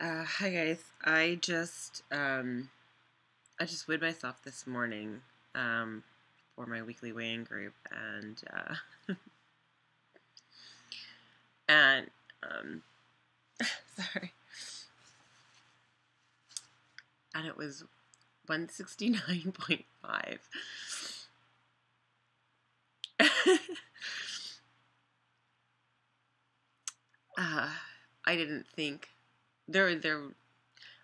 Hi guys. I just weighed myself this morning for my weekly weighing group, and and sorry, and it was 169.5. I didn't think there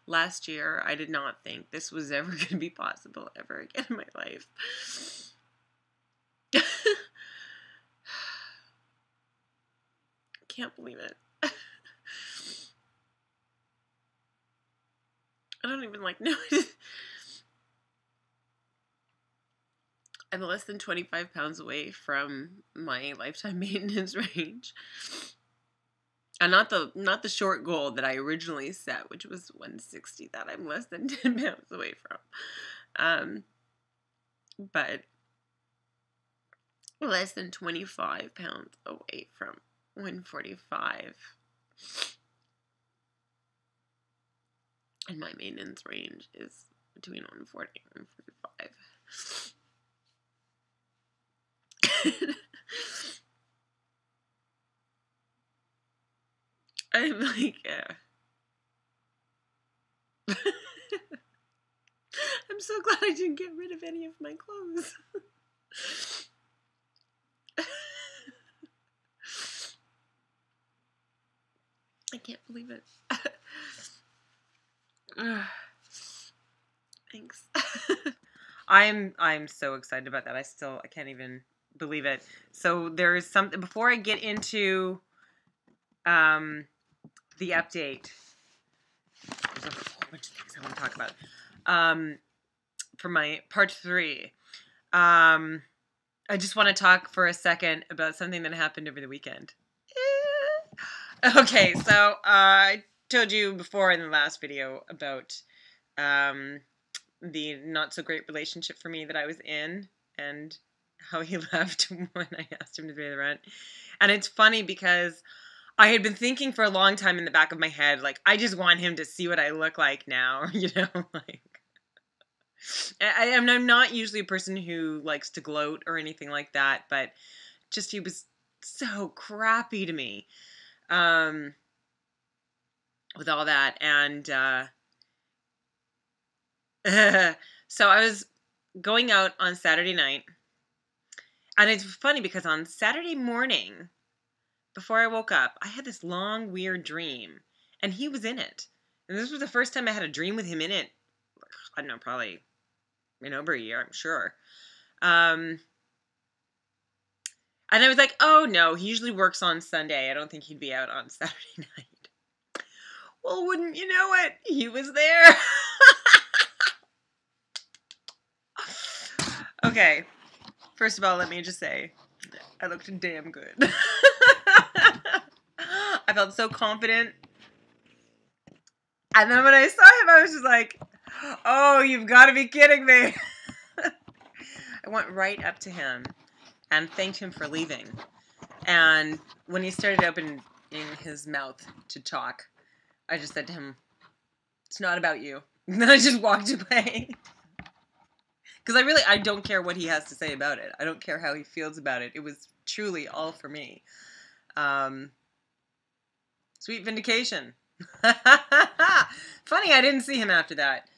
last year, I did not think this was ever going to be possible ever again in my life. Can't believe it. I don't even know. I'm less than 25 pounds away from my lifetime maintenance range. And not the short goal that I originally set, which was 160, that I'm less than 10 pounds away from. But less than 25 pounds away from 145. And my maintenance range is between 140 and 145. I'm I'm so glad I didn't get rid of any of my clothes. I can't believe it. Thanks. I'm so excited about that. I can't even believe it. So there is something before I get into the update. There's a whole bunch of things I want to talk about. For my part 3. I just want to talk for a second about something that happened over the weekend. Okay, so I told you before in the last video about the not so great relationship for me that I was in, and how he left when I asked him to pay the rent. And it's funny because I had been thinking for a long time in the back of my head, I just want him to see what I look like now, I'm not usually a person who likes to gloat or anything like that, but just he was so crappy to me with all that. And so I was going out on Saturday night, and it's funny because on Saturday morning, before I woke up, I had this long, weird dream, and he was in it. And this was the first time I had a dream with him in it. I don't know, probably in over a year, I'm sure. And I was like, oh no, he usually works on Sunday. I don't think he'd be out on Saturday night. Well, wouldn't you know it? He was there. Okay, first of all, let me just say, I looked damn good. I felt so confident. And then when I saw him, I was just like, oh, you've got to be kidding me. I went right up to him and thanked him for leaving. And when he started opening his mouth to talk, I just said to him, it's not about you. And then I just walked away. Because I don't care what he has to say about it. I don't care how he feels about it. It was truly all for me. Sweet vindication. Funny, I didn't see him after that.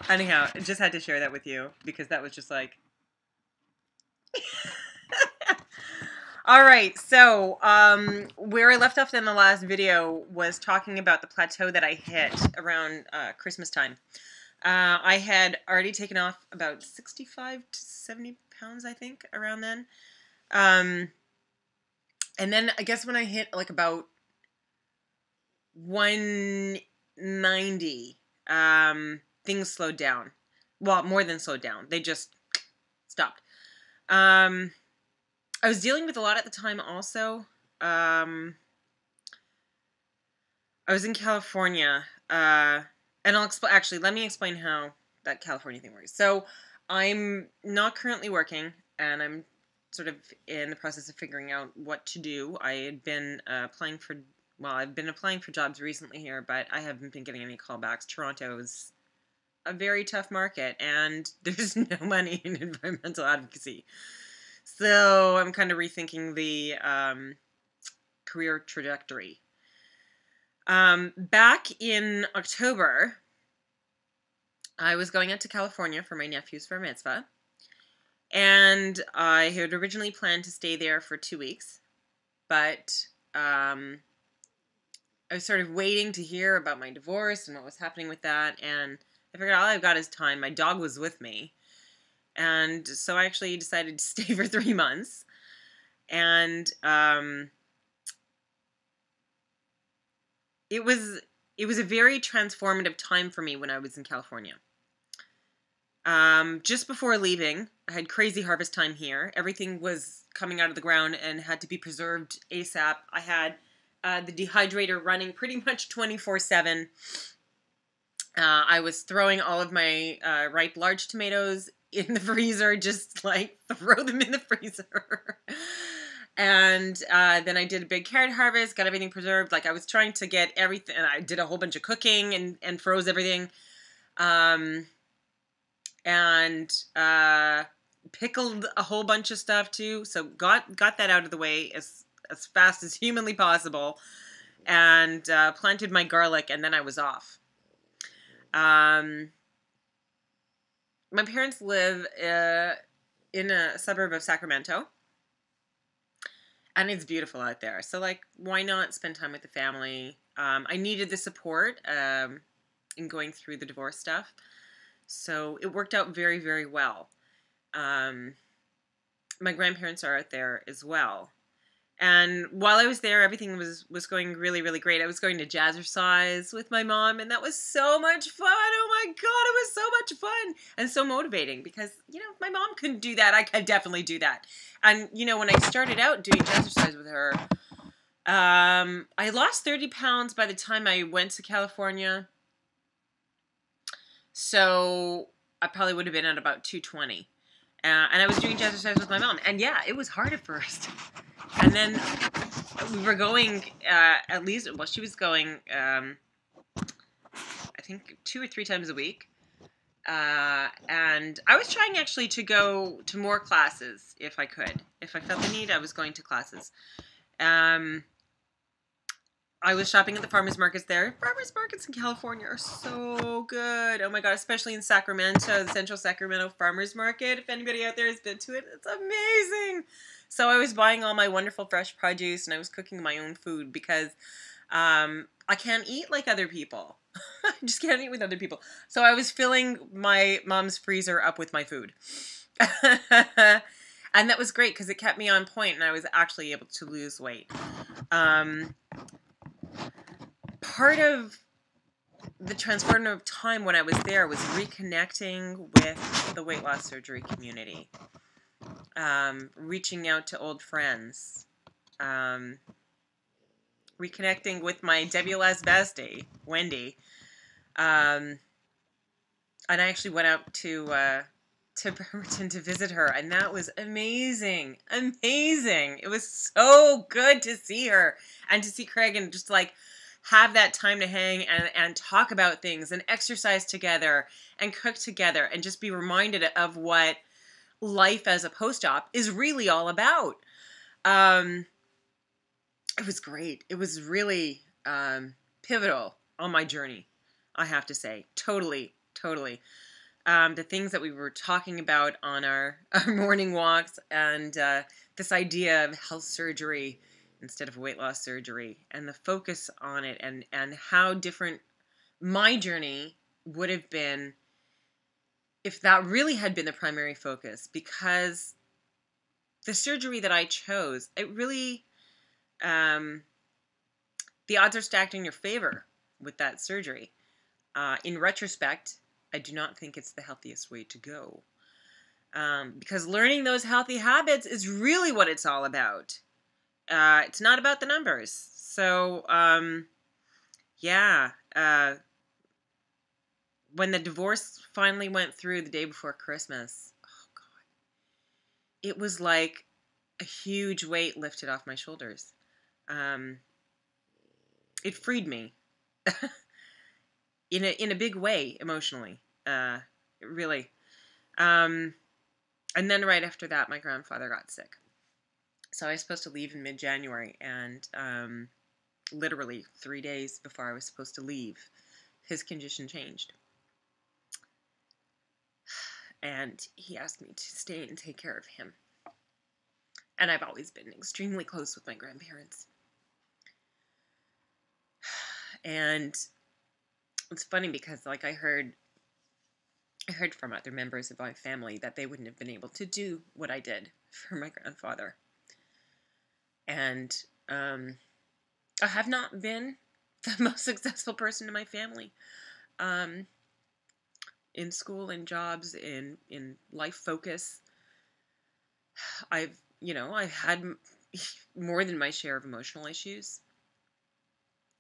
Anyhow, I just had to share that with you because that was just like... Alright, so where I left off in the last video was talking about the plateau that I hit around Christmas time. I had already taken off about 65 to 70 pounds, I think, around then. And then I guess when I hit about 190, things slowed down. Well, more than slowed down. They just stopped. I was dealing with a lot at the time also. I was in California, and actually, let me explain how that California thing works. So, I'm not currently working, and I'm sort of in the process of figuring out what to do. I had been applying for well, I've been applying for jobs recently here, but I haven't been getting any callbacks. Toronto is a very tough market, and there's no money in environmental advocacy. So I'm kind of rethinking the career trajectory. Back in October, I was going out to California for my nephew's bar mitzvah, and I had originally planned to stay there for 2 weeks, but I was sort of waiting to hear about my divorce and what was happening with that, and I figured all I've got is time. My dog was with me, and so I actually decided to stay for 3 months, and it was a very transformative time for me when I was in California. Just before leaving, I had crazy harvest time here. Everything was coming out of the ground and had to be preserved ASAP. I had the dehydrator running pretty much 24/7. I was throwing all of my ripe large tomatoes in the freezer, just like throw them in the freezer. And then I did a big carrot harvest, got everything preserved. Like I was trying to get everything, and I did a whole bunch of cooking and froze everything. And pickled a whole bunch of stuff too. So got that out of the way as fast as humanly possible, and planted my garlic, and then I was off. My parents live in a suburb of Sacramento, and it's beautiful out there. So, like, why not spend time with the family? I needed the support in going through the divorce stuff, so it worked out very, very well. My grandparents are out there as well. And while I was there, everything was going really, really great. I was going to jazzercise with my mom, and that was so much fun. Oh my God, it was so much fun and so motivating because, you know, if my mom couldn't do that, I could definitely do that. And, you know, when I started out doing jazzercise with her, I lost 30 pounds by the time I went to California. So I probably would have been at about 220. And I was doing jazzercise with my mom. And yeah, it was hard at first. And then we were going at least, well, she was going, I think 2 or 3 times a week. And I was trying actually to go to more classes if I could. If I felt the need, I was going to classes. I was shopping at the farmers markets there. Farmers markets in California are so good. Oh my God, especially in Sacramento, the Central Sacramento Farmers Market. If anybody out there has been to it, it's amazing. So I was buying all my wonderful fresh produce, and I was cooking my own food because I can't eat like other people. I just can't eat with other people. So I was filling my mom's freezer up with my food. And that was great because it kept me on point, and I was actually able to lose weight. Part of the transformative time when I was there was reconnecting with the weight loss surgery community, reaching out to old friends, reconnecting with my WLS bestie, Wendy, and I actually went out to Bremerton to visit her, and that was amazing. Amazing. It was so good to see her and to see Craig and just like have that time to hang and talk about things and exercise together and cook together and just be reminded of what life as a post-op is really all about. It was great. It was really pivotal on my journey, I have to say. Totally. The things that we were talking about on our morning walks, and this idea of health surgery instead of weight loss surgery, and the focus on it, and how different my journey would have been if that really had been the primary focus, because the surgery that I chose, it really, the odds are stacked in your favor with that surgery. In retrospect, I do not think it's the healthiest way to go. Because learning those healthy habits is really what it's all about. It's not about the numbers. So, yeah. When the divorce finally went through the day before Christmas, oh God, it was like a huge weight lifted off my shoulders. it freed me in a big way emotionally. Really. And then right after that, my grandfather got sick. So I was supposed to leave in mid-January, and literally 3 days before I was supposed to leave, his condition changed. And he asked me to stay and take care of him. And I've always been extremely close with my grandparents. And it's funny because, like, I heard from other members of my family that they wouldn't have been able to do what I did for my grandfather. And I have not been the most successful person in my family. In school, in jobs, in life focus. I've had more than my share of emotional issues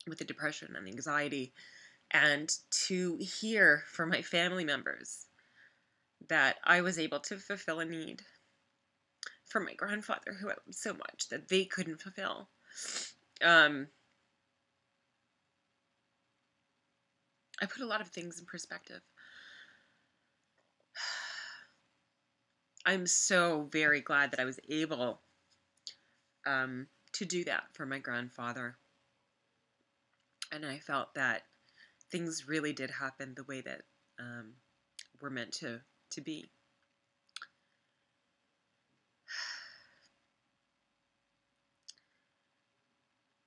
with the depression and anxiety. And to hear from my family members that I was able to fulfill a need for my grandfather, who I loved so much, that they couldn't fulfill. I put a lot of things in perspective. I'm so very glad that I was able to do that for my grandfather. And I felt that things really did happen the way that were meant to be.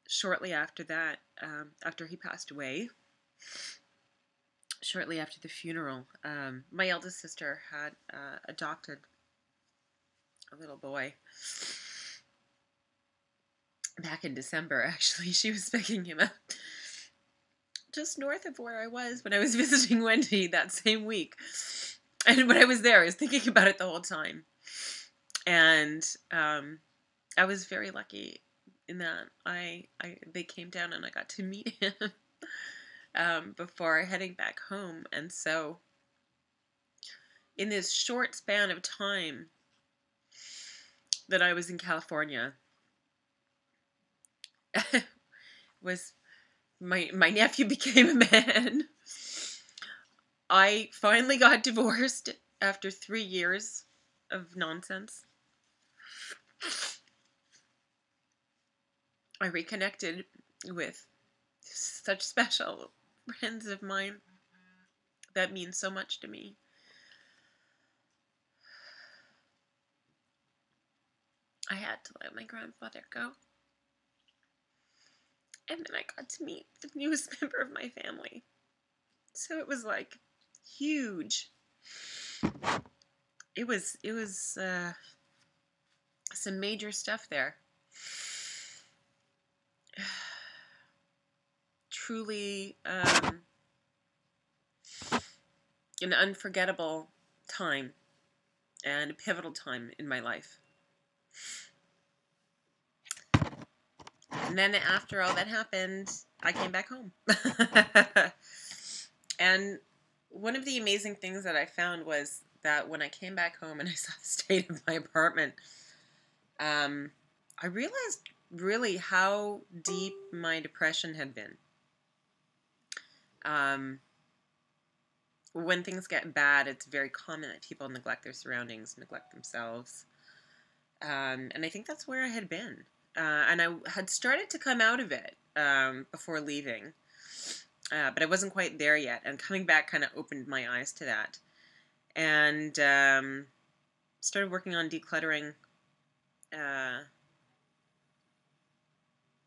Shortly after that, after he passed away, shortly after the funeral, my eldest sister had adopted a little boy. Back in December, actually. She was picking him up just north of where I was when I was visiting Wendy that same week. And when I was there, I was thinking about it the whole time. And I was very lucky in that they came down and I got to meet him before heading back home. And so in this short span of time that I was in California, was my nephew became a man. I finally got divorced after 3 years of nonsense. I reconnected with such special friends of mine that mean so much to me. I had to let my grandfather go. And then I got to meet the newest member of my family. So it was like huge. It was some major stuff there. Truly an unforgettable time and a pivotal time in my life. And then after all that happened, I came back home. And one of the amazing things that I found was that when I came back home and I saw the state of my apartment, I realized really how deep my depression had been. When things get bad, it's very common that people neglect their surroundings, neglect themselves. And I think that's where I had been. And I had started to come out of it before leaving. But I wasn't quite there yet. And coming back kind of opened my eyes to that. And started working on decluttering.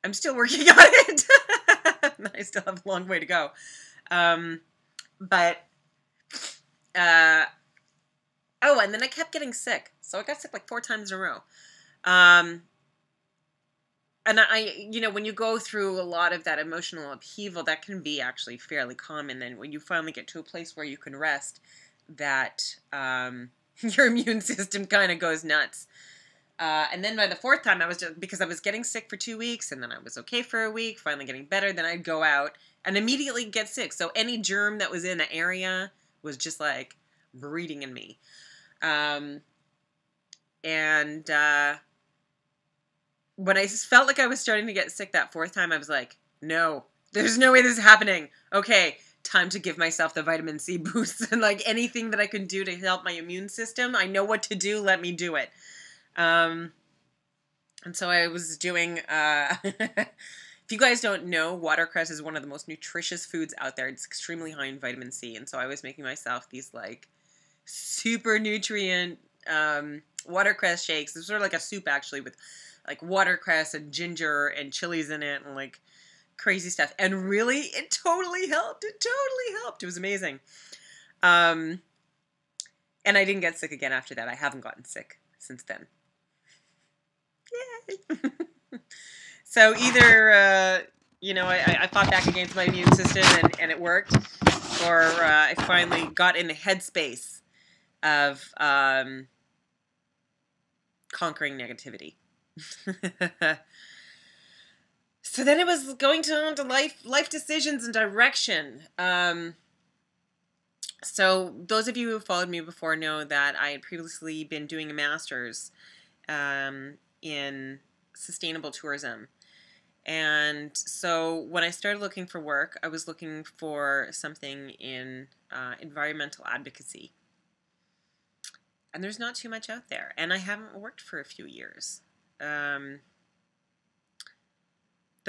I'm still working on it. I still have a long way to go. And then I kept getting sick. So I got sick like 4 times in a row. And when you go through a lot of that emotional upheaval, that can be actually fairly common. And when you finally get to a place where you can rest, that your immune system kind of goes nuts. And then by the 4th time, because I was getting sick for 2 weeks, and then I was okay for a week, finally getting better, then I'd go out and immediately get sick. So any germ that was in the area was just like breeding in me. When I felt like I was starting to get sick that 4th time, I was like, no, There's no way this is happening. Okay, time to give myself the vitamin C boost and like anything that I can do to help my immune system. I know what to do. Let me do it. And so I was doing, if you guys don't know, watercress is one of the most nutritious foods out there. It's extremely high in vitamin C. And so I was making myself these like super nutrient watercress shakes. It's sort of like a soup actually with like watercress and ginger and chilies in it and like crazy stuff. And really, it totally helped. It totally helped. It was amazing. And I didn't get sick again after that. I haven't gotten sick since then. Yay! So either, you know, I fought back against my immune system and it worked, or I finally got in the headspace of conquering negativity. So then it was going on to life decisions and direction. So those of you who followed me before know that I had previously been doing a master's in sustainable tourism. And so when I started looking for work, I was looking for something in environmental advocacy. And there's not too much out there. And I haven't worked for a few years. The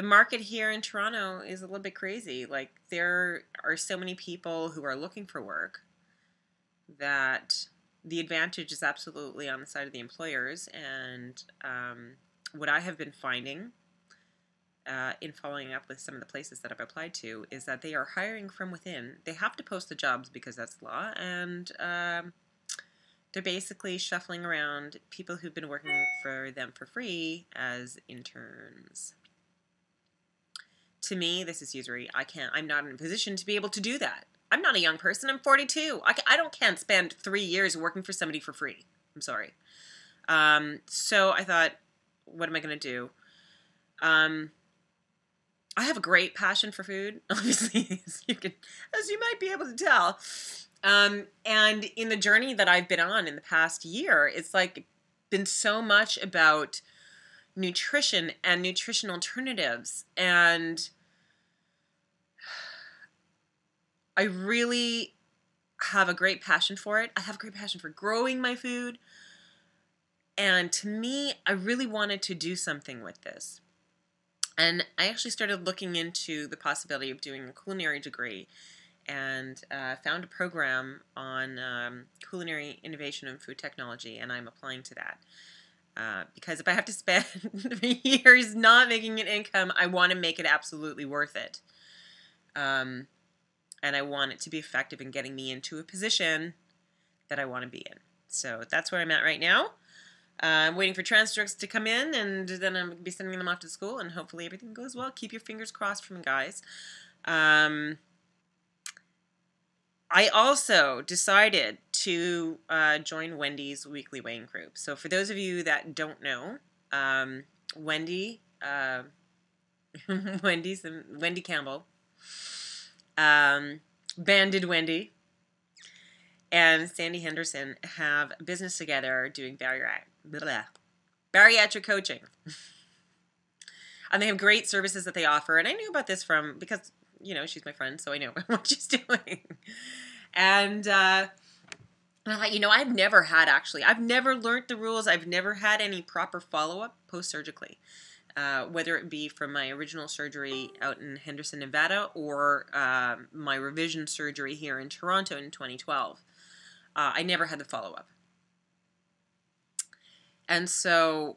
market here in Toronto is a little bit crazy. Like, there are so many people who are looking for work that the advantage is absolutely on the side of the employers. And what I have been finding in following up with some of the places that I've applied to is that they are hiring from within. They have to post the jobs because that's the law, and they're basically shuffling around people who've been working for them for free as interns. To me, this is usury. I'm not in a position to be able to do that. I'm not a young person. I'm 42. I can't spend 3 years working for somebody for free. I'm sorry. So I thought, what am I going to do? I have a great passion for food, obviously, as you might be able to tell. And in the journey that I've been on in the past year, it's like been so much about nutrition and nutrition alternatives. And I really have a great passion for it. I have a great passion for growing my food. And to me, I really wanted to do something with this. And I actually started looking into the possibility of doing a culinary degree, and found a program on culinary innovation and food technology, and I'm applying to that. Because if I have to spend 3 years not making an income, I want to make it absolutely worth it. And I want it to be effective in getting me into a position that I want to be in. So that's where I'm at right now. I'm waiting for transcripts to come in, and then I'm going to be sending them off to school, and hopefully everything goes well. Keep your fingers crossed for me, guys. I also decided to join Wendy's weekly weighing group. So for those of you that don't know, Wendy Campbell, Banded Wendy, and Sandy Henderson have a business together doing bariatric coaching. And they have great services that they offer. And I knew about this because, you know, she's my friend, so I know what she's doing. And I thought, you know, I've never learned the rules. I've never had any proper follow-up post-surgically, whether it be from my original surgery out in Henderson, Nevada, or my revision surgery here in Toronto in 2012. I never had the follow-up. And so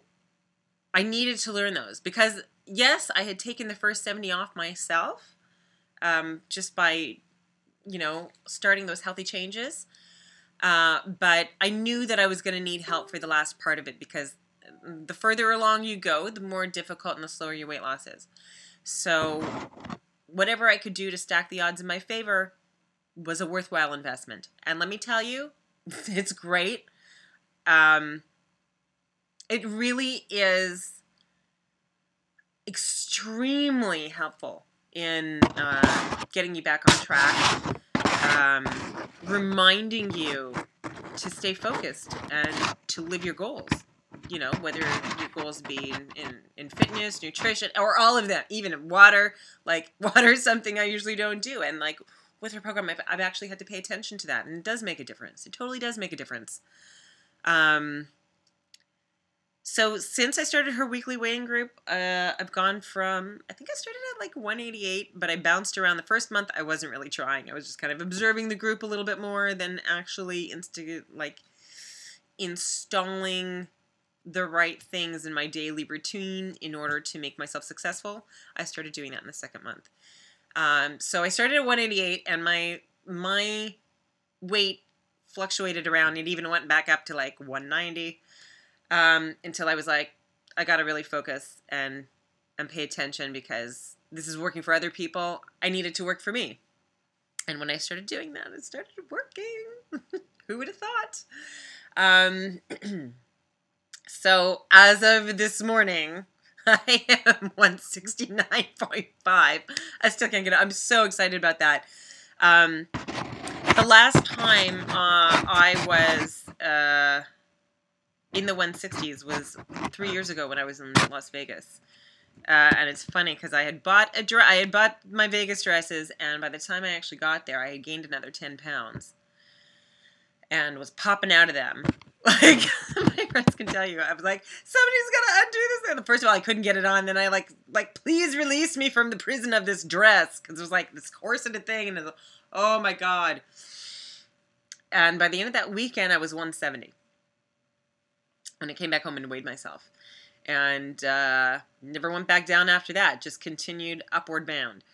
I needed to learn those because, yes, I had taken the first 70 off myself just by, you know, starting those healthy changes. But I knew that I was going to need help for the last part of it because the further along you go, the more difficult and the slower your weight loss is. So whatever I could do to stack the odds in my favor was a worthwhile investment. And let me tell you, it's great. It really is extremely helpful in getting you back on track, reminding you to stay focused and to live your goals. you know, whether your goals be in fitness, nutrition, or all of them, even water. Like, water is something I usually don't do. And, like, with her program, I've actually had to pay attention to that. And it does make a difference. It totally does make a difference. So since I started her weekly weighing group, I've gone from, I think I started at like 188, but I bounced around. The first month, I wasn't really trying. I was just kind of observing the group a little bit more than actually installing the right things in my daily routine in order to make myself successful. I started doing that in the second month. So I started at 188, and my weight fluctuated around. It even went back up to like 190. Until I was like, I got to really focus and pay attention, because this is working for other people. I need it to work for me. And when I started doing that, it started working. Who would have thought? So as of this morning, I am 169.5. I still can't get it. I'm so excited about that. The last time I was in the 160s was 3 years ago when I was in Las Vegas. And it's funny because I had bought my Vegas dresses, and by the time I actually got there, I had gained another 10 pounds and was popping out of them. Like, my friends can tell you, I was like, somebody's gonna undo this. And first of all, I couldn't get it on. Then I like, please release me from the prison of this dress, because it was like this corseted thing, and it was, oh my God. And by the end of that weekend, I was 170. When I came back home and weighed myself. And never went back down after that. Just continued upward bound.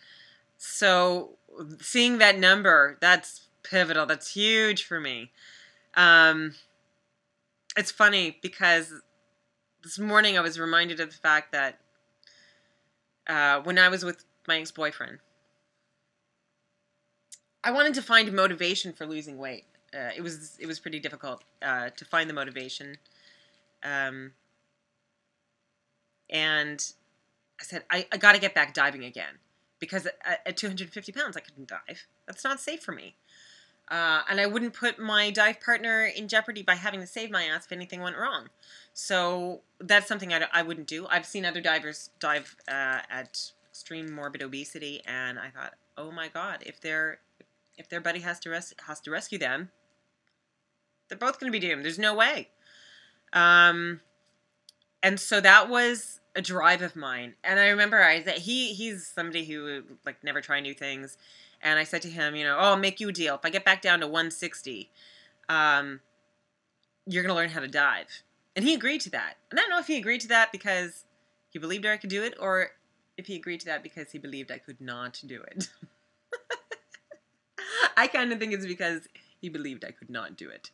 So seeing that number, that's pivotal. That's huge for me. It's funny because this morning I was reminded of the fact that when I was with my ex-boyfriend, I wanted to find motivation for losing weight. It was pretty difficult to find the motivation. And I said, I got to get back diving again, because at 250 pounds, I couldn't dive. That's not safe for me. And I wouldn't put my dive partner in jeopardy by having to save my ass if anything went wrong. So that's something I wouldn't do. I've seen other divers dive at extreme morbid obesity, and I thought, oh my God, if their buddy has to rescue them, they're both going to be doomed. There's no way. And so that was a drive of mine. And I remember he's somebody who would like never try new things. And I said to him, you know, oh, I'll make you a deal. If I get back down to 160, you're going to learn how to dive. And he agreed to that. And I don't know if he agreed to that because he believed I could do it, or if he agreed to that because he believed I could not do it. I kind of think it's because he believed I could not do it.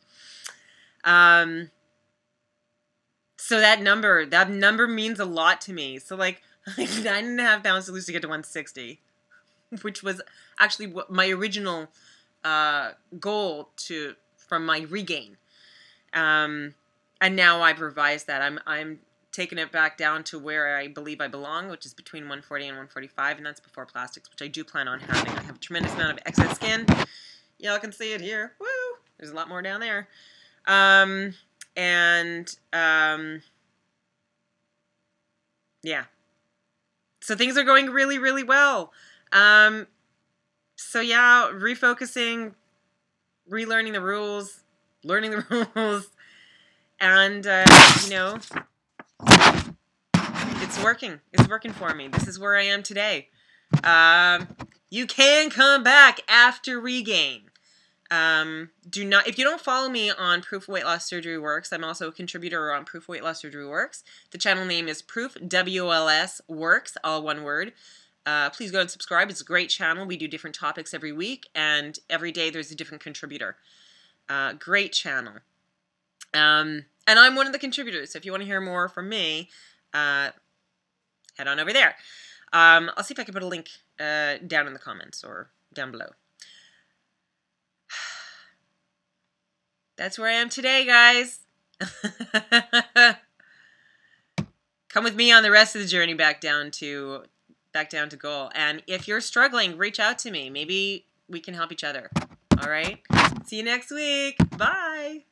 So that number means a lot to me. So like 9.5 pounds to lose to get to 160, which was actually what my original goal from my regain. And now I've revised that. I'm taking it back down to where I believe I belong, which is between 140 and 145, and that's before plastics, which I do plan on having. I have a tremendous amount of excess skin. Y'all can see it here. Woo! There's a lot more down there. Yeah. So things are going really, really well. So yeah, refocusing, relearning the rules, learning the rules, and, you know, it's working. It's working for me. This is where I am today. You can come back after regain. If you don't follow me on Proof Weight Loss Surgery Works, I'm also a contributor on Proof Weight Loss Surgery Works. The channel name is ProofWLSWorks, all one word. Please go and subscribe. It's a great channel. We do different topics every week, and every day there's a different contributor. Great channel. And I'm one of the contributors, so if you want to hear more from me, head on over there. I'll see if I can put a link down in the comments or down below. That's where I am today, guys. Come with me on the rest of the journey back down to goal. And if you're struggling, reach out to me. Maybe we can help each other. All right? See you next week. Bye.